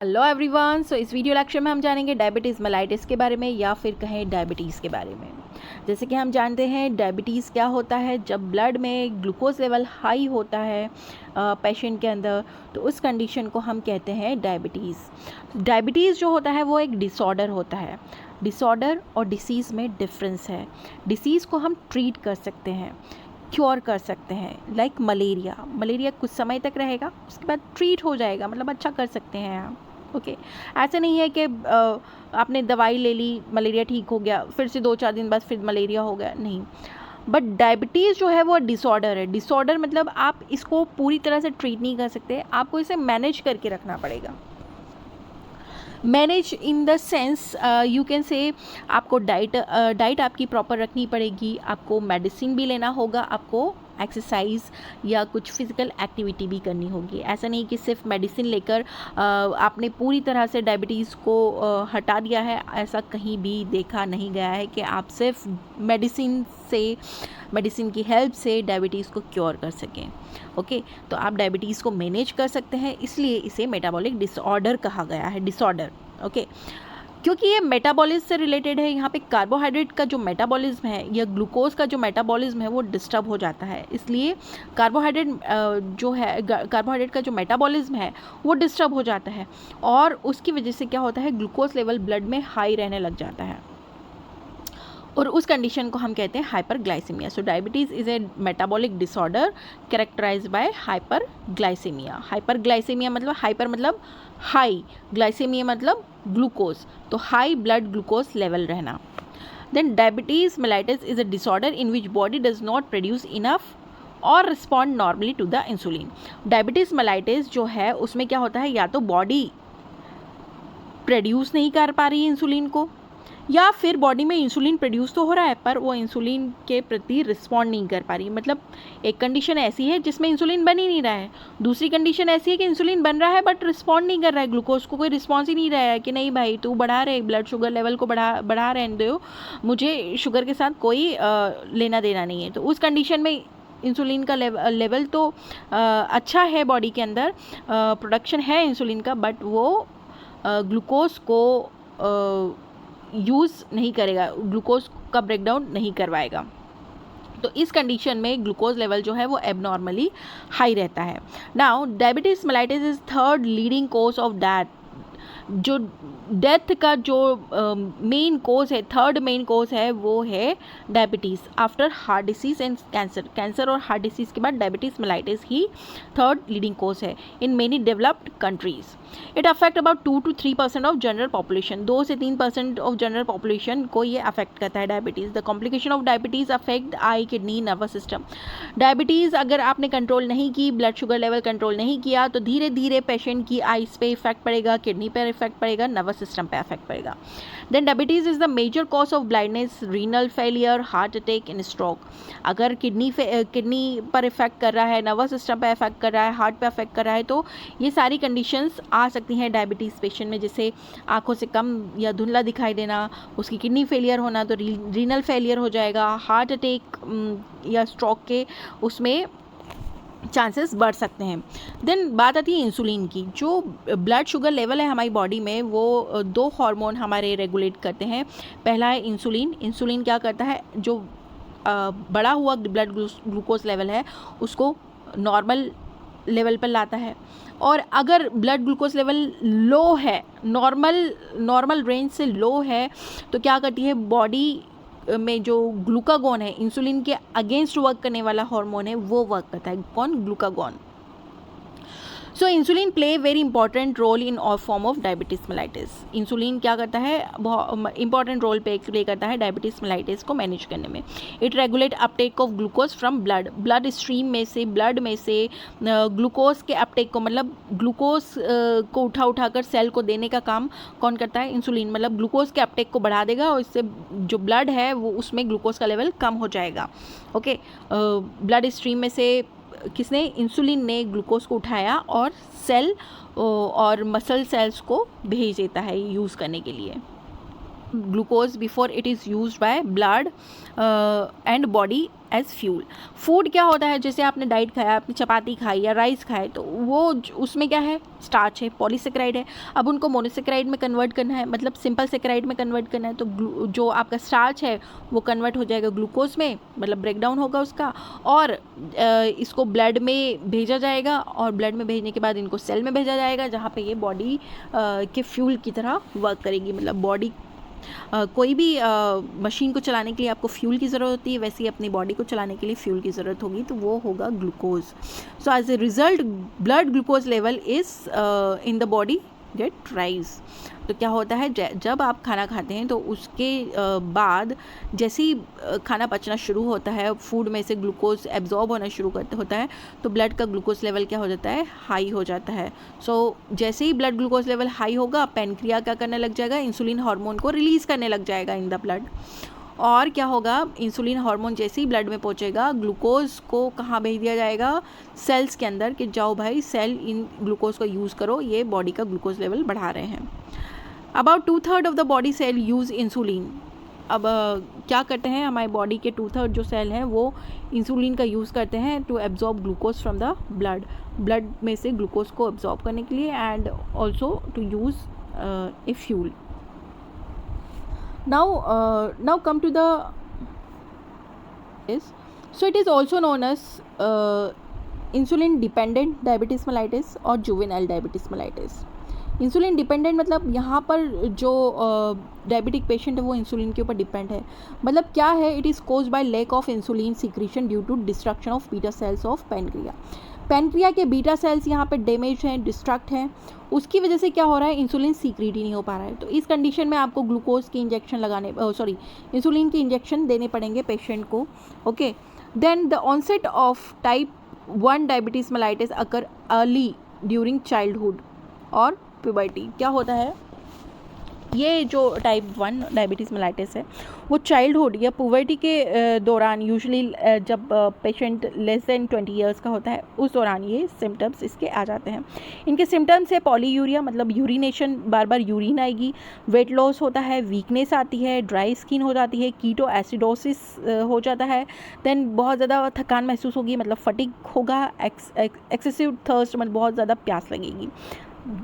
Hello everyone. सो इस video lecture में हम जानेंगे डायबिटीज़ मेलाइटिस के बारे में या फिर कहें डायबिटीज़ के बारे में। जैसे कि हम जानते हैं डायबिटीज़ क्या होता है, जब ब्लड में ग्लूकोज लेवल हाई होता है पेशेंट के अंदर, तो उस कंडीशन को हम कहते हैं डायबिटीज़। डायबिटीज़ जो होता है वो एक डिसऑर्डर होता है। डिसऑर्डर और डिसीज़ में डिफरेंस है। डिसीज़ को हम ट्रीट कर सकते हैं, क्योर कर सकते हैं। लाइक मलेरिया कुछ समय तक रहेगा, उसके बाद ट्रीट हो जाएगा, मतलब अच्छा कर सकते हैं हम। ओके ऐसे नहीं है कि आपने दवाई ले ली, मलेरिया ठीक हो गया, फिर से 2-4 दिन बाद फिर मलेरिया हो गया, नहीं। बट डायबिटीज़ जो है वो डिसऑर्डर है। डिसऑर्डर मतलब आप इसको पूरी तरह से ट्रीट नहीं कर सकते, आपको इसे मैनेज करके रखना पड़ेगा। Manage in the sense you can say आपको डाइट आपकी प्रॉपर रखनी पड़ेगी, आपको मेडिसिन भी लेना होगा, आपको एक्सरसाइज या कुछ फिज़िकल एक्टिविटी भी करनी होगी। ऐसा नहीं कि सिर्फ मेडिसिन लेकर आपने पूरी तरह से डायबिटीज़ को हटा दिया है। ऐसा कहीं भी देखा नहीं गया है कि आप सिर्फ मेडिसिन की हेल्प से डायबिटीज़ को क्योर कर सकें। ओके तो आप डायबिटीज़ को मैनेज कर सकते हैं, इसलिए इसे मेटाबॉलिक डिसऑर्डर कहा गया है। डिसऑर्डर ओके क्योंकि ये मेटाबॉलिज्म से रिलेटेड है। यहाँ पे कार्बोहाइड्रेट का जो मेटाबॉलिज्म है या ग्लूकोज का जो मेटाबॉलिज्म है वो डिस्टर्ब हो जाता है, इसलिए कार्बोहाइड्रेट का जो मेटाबॉलिज्म है वो डिस्टर्ब हो जाता है, और उसकी वजह से क्या होता है, ग्लूकोज लेवल ब्लड में हाई रहने लग जाता है, और उस कंडीशन को हम कहते हैं hyperglycaemia. So diabetes is a metabolic disorder characterised by hyperglycaemia. Hyperglycaemia मतलब हाइपर मतलब हाई, ग्लाइसीमिया मतलब ग्लूकोज, तो हाई ब्लड ग्लूकोज लेवल रहना। Then diabetes mellitus is a disorder in which body does not produce enough और respond normally to the insulin. Diabetes mellitus जो है उसमें क्या होता है, या तो बॉडी प्रोड्यूस नहीं कर पा रही है इंसुलिन को, या फिर बॉडी में इंसुलिन प्रोड्यूस तो हो रहा है पर वो इंसुलिन के प्रति रिस्पॉन्ड नहीं कर पा रही। मतलब एक कंडीशन ऐसी है जिसमें इंसुलिन बन ही नहीं रहा है, दूसरी कंडीशन ऐसी है कि इंसुलिन बन रहा है बट रिस्पॉन्ड नहीं कर रहा है, ग्लूकोज को कोई रिस्पॉन्स ही नहीं रहा है कि नहीं भाई तू बढ़ा रहे, ब्लड शुगर लेवल को बढ़ा रहने दो, मुझे शुगर के साथ कोई लेना देना नहीं है। तो उस कंडीशन में इंसुलिन का लेवल तो अच्छा है, बॉडी के अंदर प्रोडक्शन है इंसुलिन का, बट वो ग्लूकोज को यूज़ नहीं करेगा, ग्लूकोज का ब्रेकडाउन नहीं करवाएगा। तो इस कंडीशन में ग्लूकोज लेवल जो है वो एबनॉर्मली हाई रहता है। Now diabetes mellitus is third leading cause of death. जो डेथ का जो मेन कोज है, थर्ड मेन कोज है, वो है diabetes after heart disease and cancer और हार्ट डिसीज़ के बाद डायबिटीज़ मेलाइटिस ही थर्ड लीडिंग कोज है in many developed countries. It affect about 2-3% of general population. 2 से 3% ऑफ जनरल पॉपुलेशन को ये अफेक्ट करता है diabetes. The complication of diabetes affect I, kidney, nervous system. Diabetes अगर आपने कंट्रोल नहीं की, ब्लड शुगर लेवल कंट्रोल नहीं किया, तो धीरे धीरे पेशेंट की आइज़ पे इफेक्ट पड़ेगा, किडनी पर इफेक्ट पड़ेगा, नर्वस सिस्टम पे इफेक्ट पड़ेगा। Then diabetes is the major cause of blindness, renal failure, heart attack and stroke. अगर किडनी पर इफेक्ट कर रहा है, नर्वस सिस्टम पे इफेक्ट कर रहा है, हार्ट पे इफेक्ट कर रहा है, तो ये सारी कंडीशंस आ सकती हैं डायबिटीज़ पेशेंट में, जैसे आंखों से कम या धुंधला दिखाई देना, उसकी किडनी फेलियर होना, तो रीनल फेलियर हो जाएगा, हार्ट अटैक या स्ट्रोक के उसमें चांसेस बढ़ सकते हैं। देन बात आती है इंसुलिन की। जो ब्लड शुगर लेवल है हमारी बॉडी में, वो 2 हार्मोन हमारे रेगुलेट करते हैं। पहला है इंसुलिन। इंसुलिन क्या करता है, जो बढ़ा हुआ ब्लड ग्लूकोज लेवल है उसको नॉर्मल लेवल पर लाता है, और अगर ब्लड ग्लूकोज लेवल लो है, नॉर्मल रेंज से लो है, तो क्या करती है, बॉडी में जो ग्लूकागोन है, इंसुलिन के अगेंस्ट वर्क करने वाला हार्मोन है, वो वर्क करता है। कौन? Glucagon. So insulin play very important role in all form of diabetes mellitus. Insulin क्या करता है, बहुत इंपॉर्टेंट रोल प्ले करता है डायबिटीज़ मेलाइटिस को मैनेज करने में। It regulate Uptake of glucose from blood stream में से, ब्लड में से ग्लूकोज के अपटेक को, मतलब ग्लूकोज को उठा कर सेल को देने का काम कौन करता है? इंसुलिन। मतलब ग्लूकोज के अपटेक को बढ़ा देगा और इससे जो ब्लड है वो उसमें ग्लूकोज का लेवल कम हो जाएगा। ओके ब्लड स्ट्रीम में से किसने? इंसुलिन ने ग्लूकोज को उठाया और सेल और मसल सेल्स को भेज देता है यूज़ करने के लिए। Glucose before it is use by blood and body as fuel. Food क्या होता है, जैसे आपने डाइट खाया, आपने चपाती खाई या राइस खाए, तो वो उसमें क्या है, स्टार्च है, पॉलीसेकेराइड है। अब उनको मोनोसेकेराइड में कन्वर्ट करना है, मतलब सिंपल सेकेराइड में कन्वर्ट करना है, तो जो आपका स्टार्च है वो कन्वर्ट हो जाएगा ग्लूकोज में, मतलब ब्रेक डाउन होगा उसका, और इसको ब्लड में भेजा जाएगा, और ब्लड में भेजने के बाद इनको सेल में भेजा जाएगा, जहाँ पे ये बॉडी के फ्यूल की तरह वर्क करेगी। मतलब बॉडी कोई भी मशीन को चलाने के लिए आपको फ्यूल की ज़रूरत होती है, वैसे ही अपनी बॉडी को चलाने के लिए फ्यूल की ज़रूरत होगी, तो वो होगा glucose. So as a result blood glucose level is in the body get rise. तो क्या होता है, जब आप खाना खाते हैं तो उसके बाद जैसे ही खाना पचना शुरू होता है, फूड में से ग्लूकोज एब्जॉर्ब होना शुरू होता है, तो ब्लड का ग्लूकोज लेवल क्या हो जाता है, हाई हो जाता है। सो जैसे ही ब्लड ग्लूकोज लेवल हाई होगा, पैनक्रिया क्या करने लग जाएगा, इंसुलिन हार्मोन को रिलीज़ करने लग जाएगा इन द ब्लड। और क्या होगा, इंसुलिन हार्मोन जैसे ही ब्लड में पहुंचेगा, ग्लूकोज को कहाँ भेज दिया जाएगा, सेल्स के अंदर, कि जाओ भाई सेल इन ग्लूकोज को यूज़ करो, ये बॉडी का ग्लूकोज लेवल बढ़ा रहे हैं। About 2/3 of the body cell use insulin. अब क्या करते हैं, हमारे बॉडी के 2/3 जो सेल हैं वो इंसुलिन का यूज़ करते हैं to absorb glucose from the blood में से ग्लूकोज को एब्जॉर्ब करने के लिए, and also to use a fuel. Now come to the so it is also known as insulin dependent diabetes mellitus और juvenile diabetes mellitus। Insulin dependent मतलब यहाँ पर जो डायबिटिक पेशेंट है वो इंसुलिन के ऊपर डिपेंड है। मतलब क्या है, it is caused by lack of insulin secretion due to destruction of beta cells of pancreas. Pancreas के बीटा सेल्स यहाँ पे डैमेज हैं, डिस्ट्रक्ट हैं, उसकी वजह से क्या हो रहा है, इंसुलिन सीक्रेट ही नहीं हो पा रहा है। तो इस कंडीशन में आपको ग्लूकोज की इंजेक्शन इंसुलिन की इंजेक्शन देने पड़ेंगे पेशेंट को। Okay, then the onset of type 1 diabetes mellitus occur early during childhood और प्यूबर्टी। क्या होता है, ये जो टाइप 1 डायबिटीज़ मेलाइटिस है वो चाइल्डहुड या पुबर्टी के दौरान, यूजुअली जब पेशेंट लेस देन 20 ईयर्स का होता है, उस दौरान ये सिम्टम्स इसके आ जाते हैं। इनके सिम्टम्स है पॉलीयूरिया, मतलब यूरिनेशन, बार बार यूरिन आएगी, वेट लॉस होता है, वीकनेस आती है, ड्राई स्किन हो जाती है, कीटो एसिडोसिस हो जाता है, देन बहुत ज़्यादा थकान महसूस होगी, मतलब फटीग होगा, एक्सेसिव थर्स्ट, मतलब बहुत ज़्यादा प्यास लगेगी।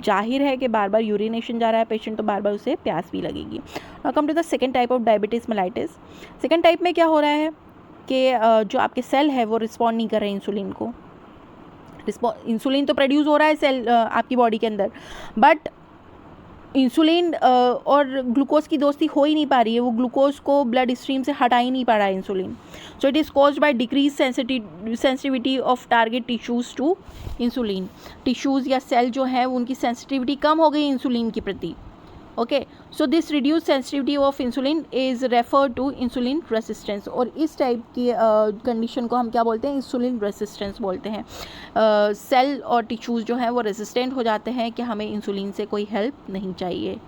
जाहिर है कि बार बार यूरिनेशन जा रहा है पेशेंट, तो बार बार उसे प्यास भी लगेगी। Now come to the second type of diabetes mellitus. Second type में क्या हो रहा है कि जो आपके सेल है वो रिस्पॉन्ड नहीं कर रहे हैं इंसुलिन को। इंसुलिन तो प्रोड्यूस हो रहा है सेल आपकी बॉडी के अंदर, बट इंसुलिन और ग्लूकोज की दोस्ती हो ही नहीं पा रही है, वो ग्लूकोज को ब्लड स्ट्रीम से हटा ही नहीं पा रहा है insulin. So it is caused by decrease sensitivity of target tissues to insulin. Tissues या सेल जो है उनकी सेंसिटिविटी कम हो गई इंसुलिन के प्रति। Okay, so this reduce sensitivity of insulin is refer to insulin resistance. और इस टाइप की कंडीशन को हम क्या बोलते हैं, इंसुलिन रेसिस्टेंस बोलते हैं। सेल और टिश्यूज़ जो हैं वो रेसिस्टेंट हो जाते हैं कि हमें इंसुलिन से कोई हेल्प नहीं चाहिए।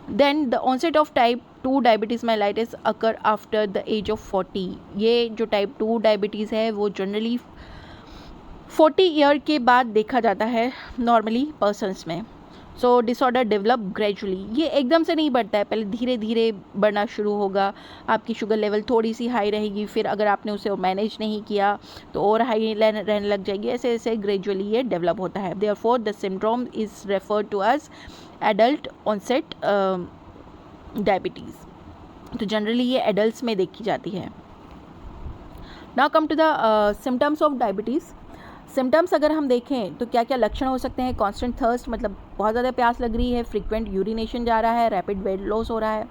Then the onset of type 2 diabetes mellitus occur after the age of 40। ये जो टाइप 2 डायबिटीज़ है वो जनरली 40 ईयर के बाद देखा जाता है नॉर्मली पर्सनस में। सो डिसऑर्डर डेवलप ग्रेजुअली, ये एकदम से नहीं बढ़ता है, पहले धीरे धीरे बढ़ना शुरू होगा। आपकी शुगर लेवल थोड़ी सी हाई रहेगी, फिर अगर आपने उसे मैनेज नहीं किया तो और हाई रहने लग जाएगी, ऐसे ऐसे ग्रेजुअली ये डेवलप होता है। Therefore the syndrome is referred to as adult onset diabetes. तो जनरली ये एडल्ट्स में देखी जाती है। Now come to the symptoms of diabetes. Symptoms अगर हम देखें तो क्या क्या लक्षण हो सकते हैं, कांस्टेंट थर्स्ट, मतलब बहुत ज़्यादा प्यास लग रही है, फ्रीक्वेंट यूरिनेशन जा रहा है, रैपिड वेट लॉस हो रहा है।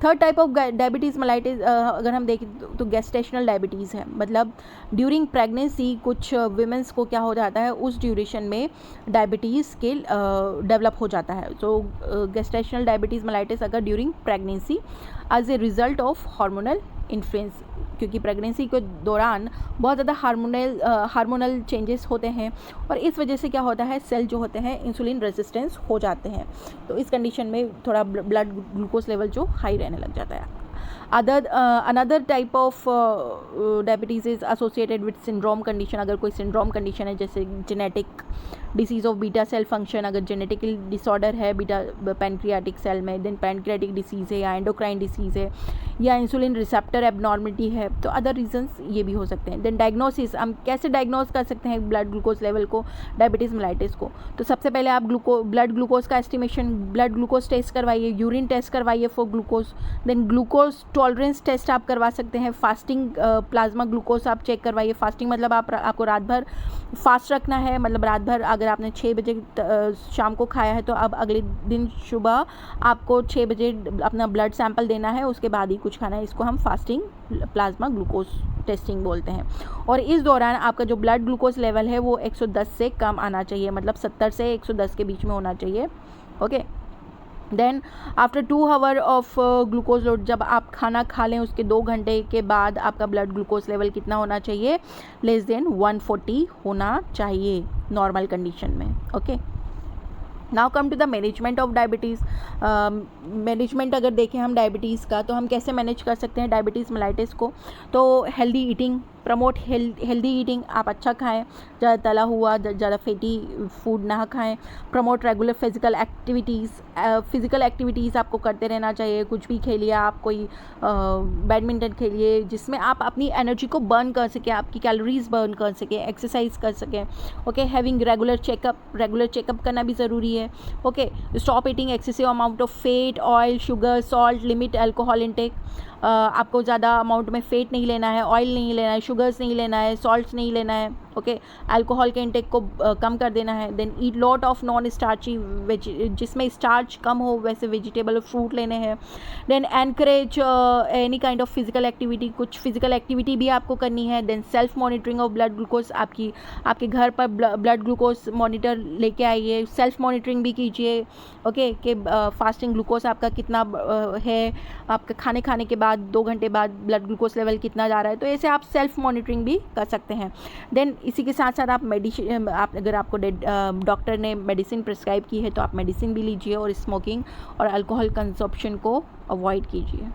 Third type of diabetes mellitus अगर हम देखें तो गेस्टेशनल डायबिटीज़ है, मतलब ड्यूरिंग प्रेगनेंसी कुछ विमेंस को क्या हो जाता है, उस ड्यूरेशन में डायबिटीज़ के डेवलप हो जाता है। सो गेस्टेशनल डायबिटीज़ मेलाइटिस अगर during pregnancy as a result of hormonal influence, क्योंकि प्रेगनेंसी के दौरान बहुत ज़्यादा हार्मोनल चेंजेस होते हैं, और इस वजह से क्या होता है, सेल जो होते हैं इंसुलिन रेजिस्टेंस हो जाते हैं। तो इस कंडीशन में थोड़ा ब्लड ग्लूकोज लेवल जो हाई रहने लग जाता है। Another type of diabetes is associated with syndrome condition. अगर कोई सिंड्रोम कंडीशन है जैसे genetic disease of beta cell function, अगर जेनेटिकल डिसऑर्डर है बीटा पैनक्रियाटिक सेल में, देन पैनक्रियाटिक डिसीज़ है या एंडोक्राइन डिसीज़ है या इंसुलिन रिसेप्टर एबनॉर्मलिटी है, तो अदर रीजंस ये भी हो सकते हैं. देन डायग्नोसिस, हम कैसे डायग्नोस कर सकते हैं ब्लड ग्लूकोज लेवल को, डायबिटीज़ मेलाइटिस को. तो सबसे पहले आप ब्लड ग्लूकोज का एस्टिमेशन, ब्लड ग्लूकोज टेस्ट करवाइए, यूरिन टेस्ट करवाइए for glucose. Then glucose tolerance test आप करवा सकते हैं. फास्टिंग प्लाज्मा ग्लूकोज आप चेक करवाइए. फास्टिंग मतलब आपको रात भर फास्ट रखना है, मतलब रात भर अगर आपने 6 बजे शाम को खाया है तो अब अगले दिन सुबह आपको 6 बजे अपना ब्लड सैंपल देना है, उसके बाद ही कुछ खाना है. इसको हम फास्टिंग प्लाज्मा ग्लूकोज टेस्टिंग बोलते हैं. और इस दौरान आपका जो ब्लड ग्लूकोज लेवल है वो 110 से कम आना चाहिए, मतलब 70 से 110 के बीच में होना चाहिए. Okay. Then after 2 hour of glucose load, जब आप खाना खा लें उसके 2 घंटे के बाद आपका ब्लड ग्लूकोज लेवल कितना होना चाहिए, लेस देन 140 होना चाहिए नॉर्मल कंडीशन में. Okay. Now come to the management of diabetes. Management अगर देखें हम डायबिटीज़ का, तो हम कैसे मैनेज कर सकते हैं डायबिटीज़ मेलाइटिस को. तो healthy eating, promote healthy eating. आप अच्छा खाएं, ज़्यादा तला हुआ ज़्यादा फैटी फूड ना खाएं. Promote regular physical activities. Physical activities आपको करते रहना चाहिए. कुछ भी खेलिए आप, कोई बैडमिंटन खेलिए जिसमें आप अपनी एनर्जी को बर्न कर सकें, आपकी कैलोरीज बर्न कर सकें, एक्सरसाइज कर सकें. ओके. हैविंग रेगुलर चेकअप करना भी ज़रूरी है. Okay. Stop eating excessive amount of fat, oil, sugar, salt. Limit alcohol intake. आपको ज़्यादा अमाउंट में फ़ैट नहीं लेना है, ऑयल नहीं लेना है, शुगर्स नहीं लेना है, सॉल्ट्स नहीं लेना है. ओके. अल्कोहल के इंटेक को कम कर देना है. Then eat lot of non starchy, जिसमें स्टार्च कम हो वैसे वेजिटेबल और फ्रूट लेने हैं. Then encourage any kind of physical activity. कुछ फिजिकल एक्टिविटी भी आपको करनी है. Then self monitoring of blood glucose. आपके घर पर ब्लड ग्लूकोज मॉनिटर लेके आइए. सेल्फ मॉनिटरिंग भी कीजिए. ओके. कि फास्टिंग ग्लूकोज आपका कितना है, आपका खाने के बाद 2 घंटे बाद ब्लड ग्लूकोज लेवल कितना जा रहा है. तो ऐसे आप सेल्फ मॉनिटरिंग भी कर सकते हैं. देन इसी के साथ साथ आप अगर आपको डॉक्टर ने मेडिसिन प्रिस्क्राइब की है तो आप मेडिसिन भी लीजिए और स्मोकिंग और अल्कोहल कंजप्शन को अवॉइड कीजिए.